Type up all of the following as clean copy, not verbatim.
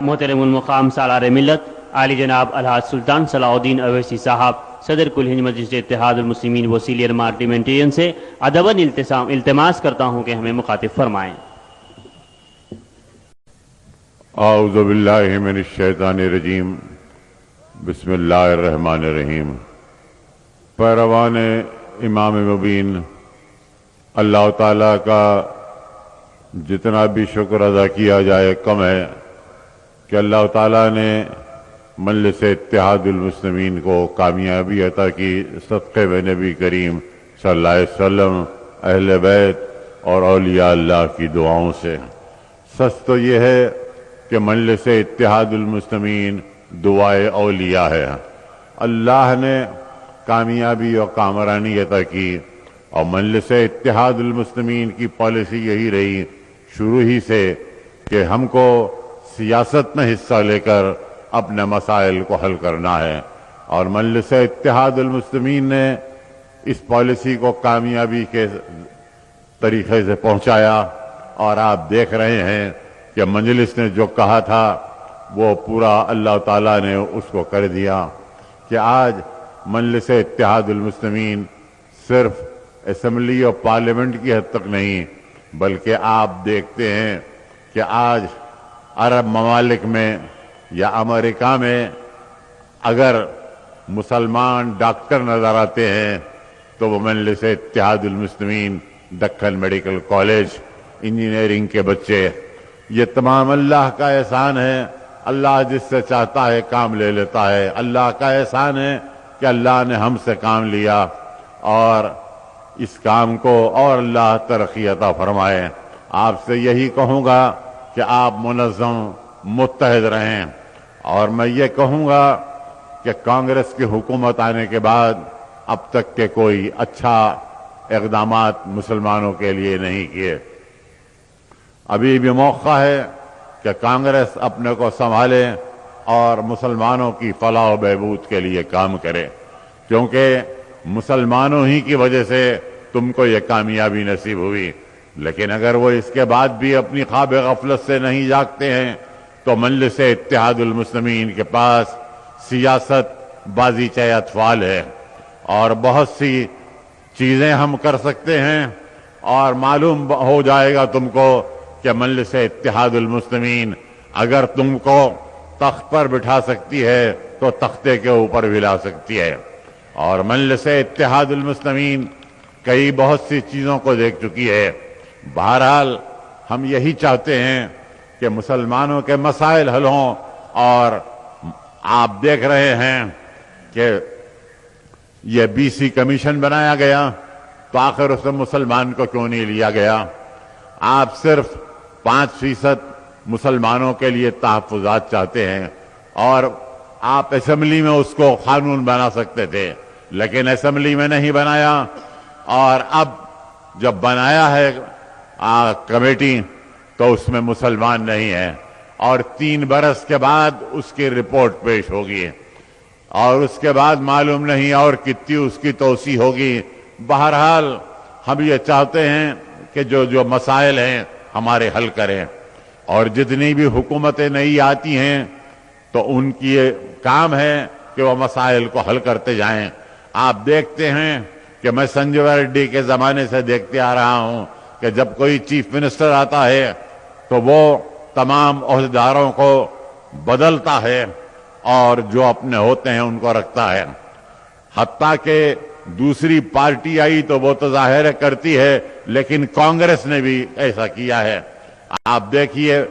محترم المقام سالار ملت عالی جناب الحاج سلطان صلاح الدین اویسی صاحب صدر کل ہند مجلس اتحاد المسلمین و سینئر پارلیمنٹرین سے ادباً التماس کرتا ہوں کہ ہمیں مخاطب فرمائیں۔ اعوذ باللہ من الشیطان الرجیم، بسم اللہ الرحمن الرحیم۔ پیروان امام مبین، اللہ تعالیٰ کا جتنا بھی شکر ادا کیا جائے کم ہے کہ اللہ تعالیٰ نے مجلس اتحاد المسلمین کو کامیابی عطا کی صدقے میں نبی کریم صلی اللہ علیہ وسلم، اہل بیت اور اولیاء اللہ کی دعاؤں سے۔ سچ تو یہ ہے کہ مجلس اتحاد المسلمین دعائے اولیاء ہے۔ اللہ نے کامیابی اور کامرانی عطا کی، اور مجلس اتحاد المسلمین کی پالیسی یہی رہی شروع ہی سے کہ ہم کو سیاست میں حصہ لے کر اپنے مسائل کو حل کرنا ہے، اور مجلس اتحاد المسلمین نے اس پالیسی کو کامیابی کے طریقے سے پہنچایا، اور آپ دیکھ رہے ہیں کہ مجلس نے جو کہا تھا وہ پورا اللہ تعالیٰ نے اس کو کر دیا کہ آج مجلس اتحاد المسلمین صرف اسمبلی اور پارلیمنٹ کی حد تک نہیں، بلکہ آپ دیکھتے ہیں کہ آج عرب ممالک میں یا امریکہ میں اگر مسلمان ڈاکٹر نظر آتے ہیں تو وہ مجلس اتحاد المسلمین، دکن میڈیکل کالج، انجینئرنگ کے بچے، یہ تمام اللہ کا احسان ہے۔ اللہ جس سے چاہتا ہے کام لے لیتا ہے۔ اللہ کا احسان ہے کہ اللہ نے ہم سے کام لیا، اور اس کام کو اور اللہ ترقی عطا فرمائے۔ آپ سے یہی کہوں گا کہ آپ منظم متحد رہیں، اور میں یہ کہوں گا کہ کانگریس کی حکومت آنے کے بعد اب تک کے کوئی اچھا اقدامات مسلمانوں کے لیے نہیں کیے۔ ابھی بھی موقع ہے کہ کانگریس اپنے کو سنبھالے اور مسلمانوں کی فلاح و بہبود کے لیے کام کرے، کیونکہ مسلمانوں ہی کی وجہ سے تم کو یہ کامیابی نصیب ہوئی۔ لیکن اگر وہ اس کے بعد بھی اپنی خواب غفلت سے نہیں جاگتے ہیں تو مجلس اتحاد المسلمین کے پاس سیاست بازیچہ اطفال ہے، اور بہت سی چیزیں ہم کر سکتے ہیں، اور معلوم ہو جائے گا تم کو کہ مجلس اتحاد المسلمین اگر تم کو تخت پر بٹھا سکتی ہے تو تختے کے اوپر بھی لا سکتی ہے۔ اور مجلس اتحاد المسلمین کئی بہت سی چیزوں کو دیکھ چکی ہے۔ بہرحال ہم یہی چاہتے ہیں کہ مسلمانوں کے مسائل حل ہوں، اور آپ دیکھ رہے ہیں کہ یہ BC کمیشن بنایا گیا تو آخر اس میں مسلمان کو کیوں نہیں لیا گیا؟ آپ صرف 5% مسلمانوں کے لیے تحفظات چاہتے ہیں، اور آپ اسمبلی میں اس کو قانون بنا سکتے تھے، لیکن اسمبلی میں نہیں بنایا، اور اب جب بنایا ہے کمیٹی تو اس میں مسلمان نہیں ہے، اور 3 برس کے بعد اس کی رپورٹ پیش ہوگی، اور اس کے بعد معلوم نہیں اور کتنی اس کی توسیع ہوگی۔ بہرحال ہم یہ چاہتے ہیں کہ جو مسائل ہیں ہمارے حل کریں، اور جتنی بھی حکومتیں نئی آتی ہیں تو ان کی یہ کام ہے کہ وہ مسائل کو حل کرتے جائیں۔ آپ دیکھتے ہیں کہ میں سنجے ریڈی کے زمانے سے دیکھتے آ رہا ہوں کہ جب کوئی چیف منسٹر آتا ہے تو وہ تمام عہدیداروں کو بدلتا ہے، اور جو اپنے ہوتے ہیں ان کو رکھتا ہے۔ حتیٰ کہ دوسری پارٹی آئی تو وہ تو ظاہر کرتی ہے، لیکن کانگریس نے بھی ایسا کیا ہے۔ آپ دیکھیے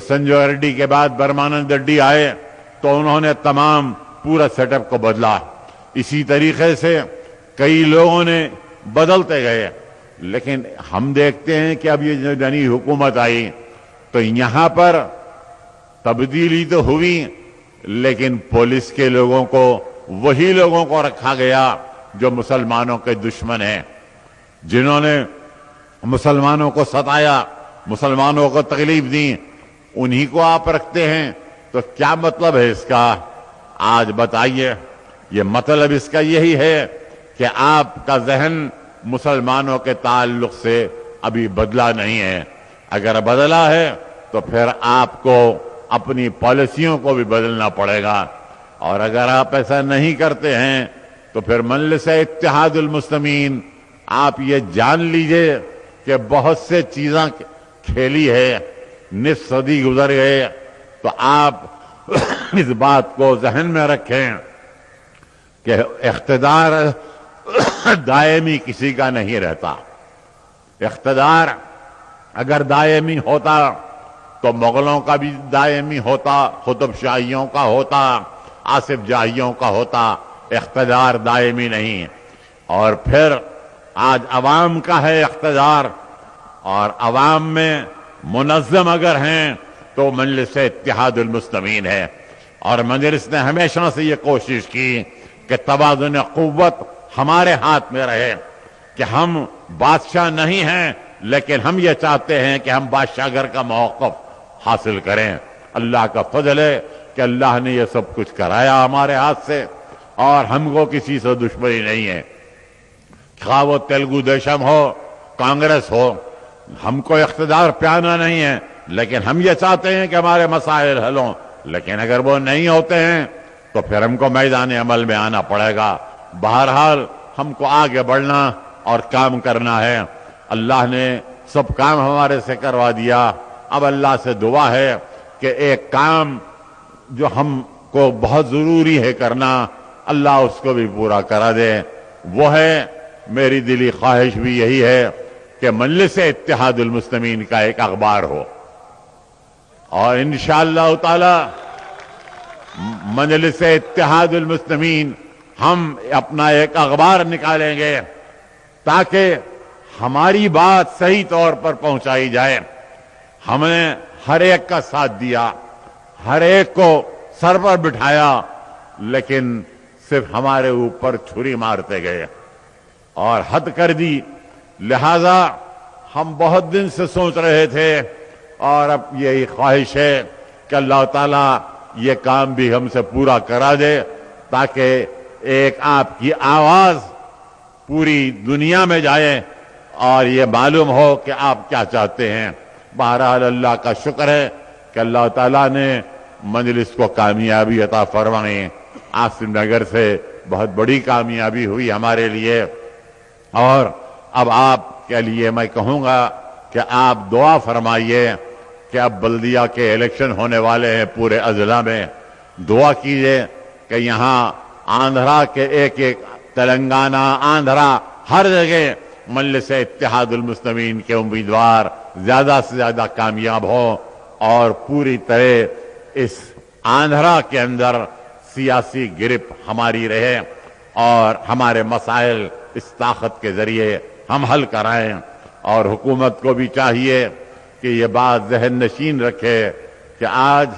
سنجے ریڈی کے بعد برمانند ریڈی آئے تو انہوں نے تمام پورا سیٹ اپ کو بدلا۔ اسی طریقے سے کئی لوگوں نے بدلتے گئے، لیکن ہم دیکھتے ہیں کہ اب یہ جو نئی حکومت آئی تو یہاں پر تبدیلی تو ہوئی، لیکن پولیس کے لوگوں کو، وہی لوگوں کو رکھا گیا جو مسلمانوں کے دشمن ہیں، جنہوں نے مسلمانوں کو ستایا، مسلمانوں کو تکلیف دی، انہی کو آپ رکھتے ہیں۔ تو کیا مطلب ہے اس کا؟ آج بتائیے۔ یہ مطلب اس کا یہی ہے کہ آپ کا ذہن مسلمانوں کے تعلق سے ابھی بدلا نہیں ہے۔ اگر بدلا ہے تو پھر آپ کو اپنی پالیسیوں کو بھی بدلنا پڑے گا، اور اگر آپ ایسا نہیں کرتے ہیں تو پھر مجلس اتحاد المسلمین آپ یہ جان لیجئے کہ بہت سے چیزاں کھیلی ہے، نصف صدی گزر گئے، تو آپ اس بات کو ذہن میں رکھیں کہ اقتدار دائمی کسی کا نہیں رہتا۔ اقتدار اگر دائمی ہوتا تو مغلوں کا بھی دائمی ہوتا، قطب شاہیوں کا ہوتا، آصف جاہیوں کا ہوتا، اقتدار دائمی نہیں۔ اور پھر آج عوام کا ہے اقتدار، اور عوام میں منظم اگر ہیں تو مجلس اتحاد المسلمین ہے، اور مجلس نے ہمیشہ سے یہ کوشش کی کہ توازن قوت ہمارے ہاتھ میں رہے، کہ ہم بادشاہ نہیں ہیں لیکن ہم یہ چاہتے ہیں کہ ہم بادشاہ گر کا موقف حاصل کریں۔ اللہ کا فضل ہے کہ اللہ نے یہ سب کچھ کرایا ہمارے ہاتھ سے، اور ہم کو کسی سے دشمنی نہیں ہے، خواہ وہ تیلگو دیشم ہو، کانگریس ہو، ہم کو اقتدار پہ آنا نہیں ہے، لیکن ہم یہ چاہتے ہیں کہ ہمارے مسائل حل ہوں، لیکن اگر وہ نہیں ہوتے ہیں تو پھر ہم کو میدان عمل میں آنا پڑے گا۔ بہرحال ہم کو آگے بڑھنا اور کام کرنا ہے۔ اللہ نے سب کام ہمارے سے کروا دیا، اب اللہ سے دعا ہے کہ ایک کام جو ہم کو بہت ضروری ہے کرنا، اللہ اس کو بھی پورا کرا دے۔ وہ ہے، میری دلی خواہش بھی یہی ہے کہ مجلس اتحاد المسلمین کا ایک اخبار ہو، اور انشاءاللہ تعالی مجلس اتحاد المسلمین ہم اپنا ایک اخبار نکالیں گے تاکہ ہماری بات صحیح طور پر پہنچائی جائے۔ ہم نے ہر ایک کا ساتھ دیا، ہر ایک کو سر پر بٹھایا، لیکن صرف ہمارے اوپر چھری مارتے گئے اور حد کر دی۔ لہذا ہم بہت دن سے سوچ رہے تھے، اور اب یہی خواہش ہے کہ اللہ تعالیٰ یہ کام بھی ہم سے پورا کرا دے، تاکہ ایک آپ کی آواز پوری دنیا میں جائے اور یہ معلوم ہو کہ آپ کیا چاہتے ہیں۔ بہرحال اللہ کا شکر ہے کہ اللہ تعالیٰ نے مجلس کو کامیابی عطا فرمائی۔ عاصم نگر سے بہت بڑی کامیابی ہوئی ہمارے لیے، اور اب آپ کے لیے میں کہوں گا کہ آپ دعا فرمائیے کہ اب بلدیہ کے الیکشن ہونے والے ہیں پورے اضلاع میں، دعا کیجئے کہ یہاں آندھرا کے ایک تلنگانہ، آندھرا، ہر جگہ مجلس اتحاد المسلمین کے امیدوار زیادہ سے زیادہ کامیاب ہوں، اور پوری طرح اس آندھرا کے اندر سیاسی گرپ ہماری رہے، اور ہمارے مسائل اس طاقت کے ذریعے ہم حل کرائیں۔ اور حکومت کو بھی چاہیے کہ یہ بات ذہن نشین رکھے کہ آج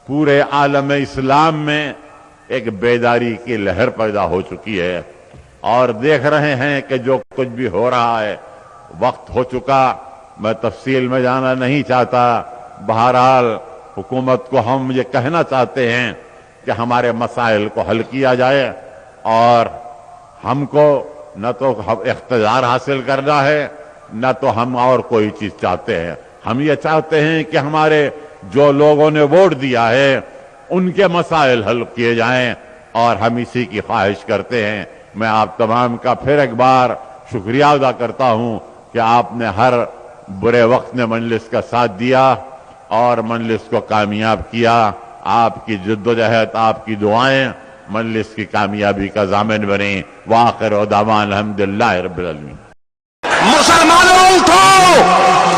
پورے عالم اسلام میں ایک بیداری کی لہر پیدا ہو چکی ہے، اور دیکھ رہے ہیں کہ جو کچھ بھی ہو رہا ہے، وقت ہو چکا، میں تفصیل میں جانا نہیں چاہتا۔ بہرحال حکومت کو ہم یہ کہنا چاہتے ہیں کہ ہمارے مسائل کو حل کیا جائے، اور ہم کو نہ تو اقتدار حاصل کرنا ہے، نہ تو ہم اور کوئی چیز چاہتے ہیں۔ ہم یہ چاہتے ہیں کہ ہمارے جو لوگوں نے ووٹ دیا ہے ان کے مسائل حل کیے جائیں، اور ہم اسی کی خواہش کرتے ہیں۔ میں آپ تمام کا پھر ایک بار شکریہ ادا کرتا ہوں کہ آپ نے ہر برے وقت میں مجلس کا ساتھ دیا اور مجلس کو کامیاب کیا۔ آپ کی جدوجہد، آپ کی دعائیں مجلس کی کامیابی کا ضامن بنیں۔ وآخر دعوانا الحمدللہ رب العالمین۔ مسلمانوں اٹھو،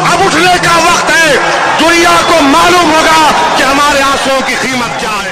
اب اٹھنے کا وقت ہے۔ دنیا کو معلوم ہوگا کہ ہمارے آنسوؤں کی قیمت کیا ہے۔